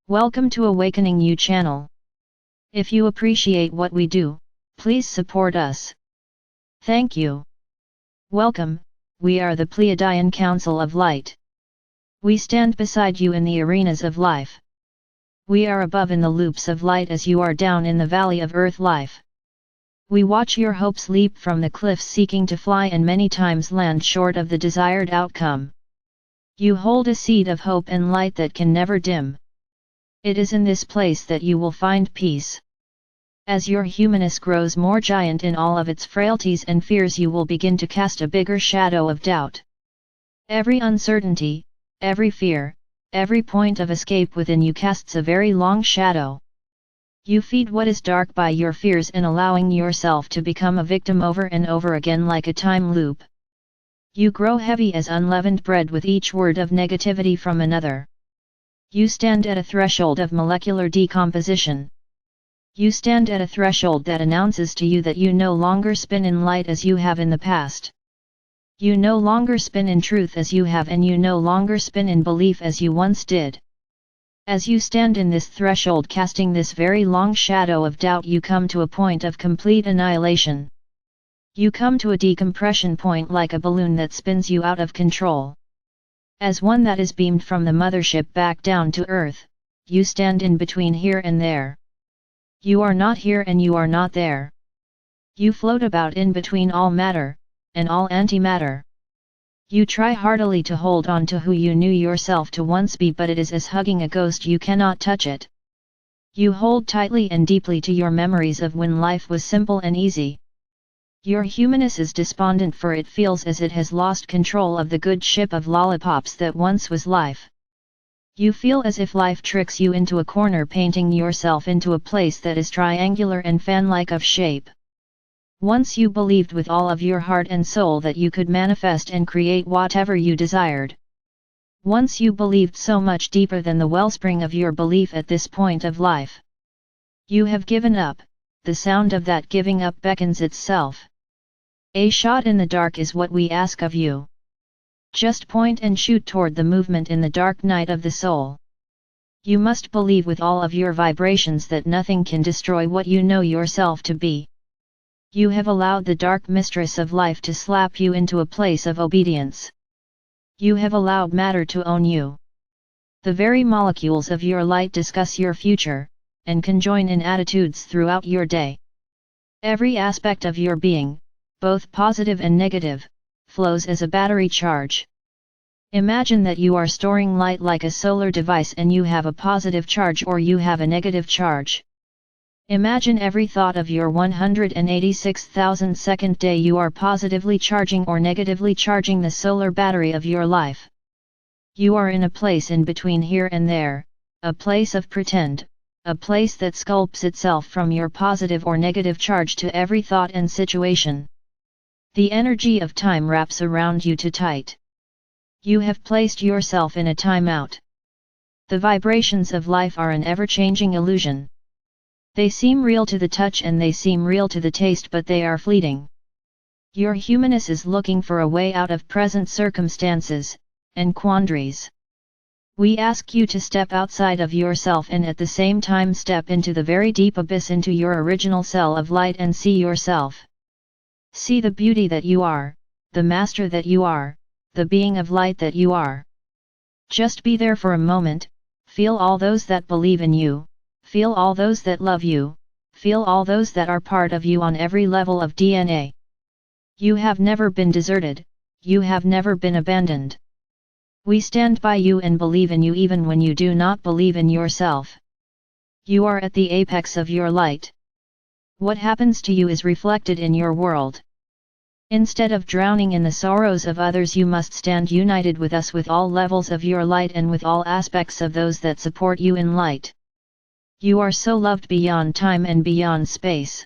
Welcome to Awakening You channel. If you appreciate what we do, please support us. Thank you. Welcome, we are the Pleiadian Council of Light. We stand beside you in the arenas of life. We are above in the loops of light as you are down in the valley of earth life. We watch your hopes leap from the cliffs seeking to fly and many times land short of the desired outcome. You hold a seed of hope and light that can never dim. It is in this place that you will find peace. As your humanness grows more giant in all of its frailties and fears, you will begin to cast a bigger shadow of doubt. Every uncertainty, every fear, every point of escape within you casts a very long shadow. You feed what is dark by your fears and allowing yourself to become a victim over and over again like a time loop. You grow heavy as unleavened bread with each word of negativity from another. You stand at a threshold of molecular decomposition. You stand at a threshold that announces to you that you no longer spin in light as you have in the past. You no longer spin in truth as you have, and you no longer spin in belief as you once did. As you stand in this threshold casting this very long shadow of doubt, you come to a point of complete annihilation. You come to a decompression point like a balloon that spins you out of control. As one that is beamed from the mothership back down to earth, you stand in between here and there. You are not here and you are not there. You float about in between all matter, and all antimatter. You try heartily to hold on to who you knew yourself to once be, but it is as hugging a ghost, you cannot touch it. You hold tightly and deeply to your memories of when life was simple and easy. Your humanness is despondent, for it feels as it has lost control of the good ship of lollipops that once was life. You feel as if life tricks you into a corner, painting yourself into a place that is triangular and fan-like of shape. Once you believed with all of your heart and soul that you could manifest and create whatever you desired. Once you believed so much deeper than the wellspring of your belief at this point of life. You have given up. The sound of that giving up beckons itself. A shot in the dark is what we ask of you. Just point and shoot toward the movement in the dark night of the soul. You must believe with all of your vibrations that nothing can destroy what you know yourself to be. You have allowed the dark mistress of life to slap you into a place of obedience. You have allowed matter to own you. The very molecules of your light discuss your future, and conjoin in attitudes throughout your day. Every aspect of your being, both positive and negative, flows as a battery charge. Imagine that you are storing light like a solar device and you have a positive charge or you have a negative charge. Imagine every thought of your 186,000 second day you are positively charging or negatively charging the solar battery of your life. You are in a place in between here and there, a place of pretend, a place that sculpts itself from your positive or negative charge to every thought and situation. The energy of time wraps around you too tight. You have placed yourself in a timeout. The vibrations of life are an ever-changing illusion. They seem real to the touch and they seem real to the taste, but they are fleeting. Your humanness is looking for a way out of present circumstances and quandaries. We ask you to step outside of yourself and at the same time step into the very deep abyss, into your original cell of light, and see yourself. See the beauty that you are, the master that you are, the being of light that you are. Just be there for a moment, feel all those that believe in you, feel all those that love you, feel all those that are part of you on every level of DNA. You have never been deserted, you have never been abandoned. We stand by you and believe in you even when you do not believe in yourself. You are at the apex of your light. What happens to you is reflected in your world. Instead of drowning in the sorrows of others, you must stand united with us with all levels of your light and with all aspects of those that support you in light. You are so loved beyond time and beyond space.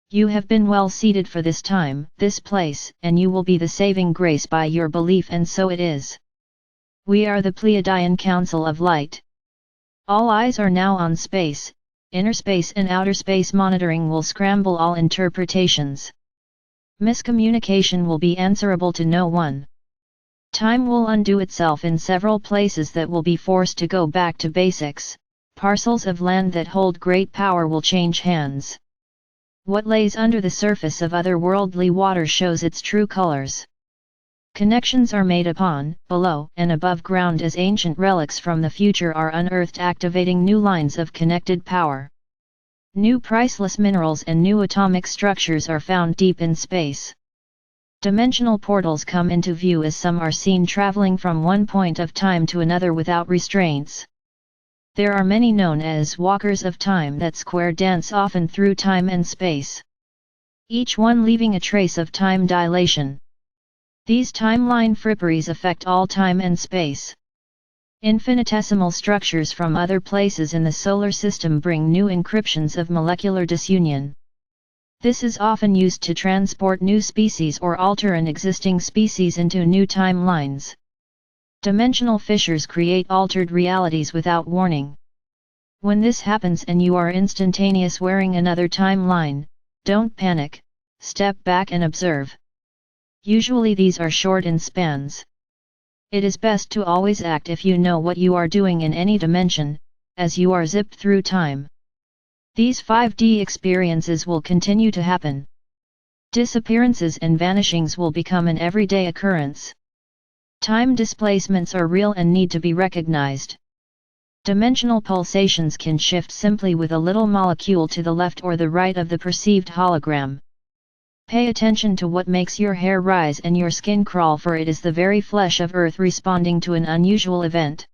You have been well seated for this time, this place, and you will be the saving grace by your belief, and so it is. We are the Pleiadian Council of Light. All eyes are now on space. Inner space and outer space monitoring will scramble all interpretations. Miscommunication will be answerable to no one. Time will undo itself in several places that will be forced to go back to basics, Parcels of land that hold great power will change hands. What lays under the surface of otherworldly water shows its true colors. Connections are made upon, below, and above ground as ancient relics from the future are unearthed, activating new lines of connected power. New priceless minerals and new atomic structures are found deep in space. Dimensional portals come into view as some are seen traveling from one point of time to another without restraints. There are many known as walkers of time that square dance often through time and space, each one leaving a trace of time dilation. These timeline fripperies affect all time and space. Infinitesimal structures from other places in the solar system bring new encryptions of molecular disunion. This is often used to transport new species or alter an existing species into new timelines. Dimensional fissures create altered realities without warning. When this happens and you are instantaneous wearing another timeline, don't panic, step back and observe. Usually these are short in spans. It is best to always act if you know what you are doing in any dimension, as you are zipped through time. These 5D experiences will continue to happen. Disappearances and vanishings will become an everyday occurrence. Time displacements are real and need to be recognized. Dimensional pulsations can shift simply with a little molecule to the left or the right of the perceived hologram. Pay attention to what makes your hair rise and your skin crawl, for it is the very flesh of Earth responding to an unusual event.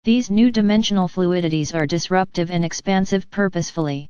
These new dimensional fluidities are disruptive and expansive purposefully.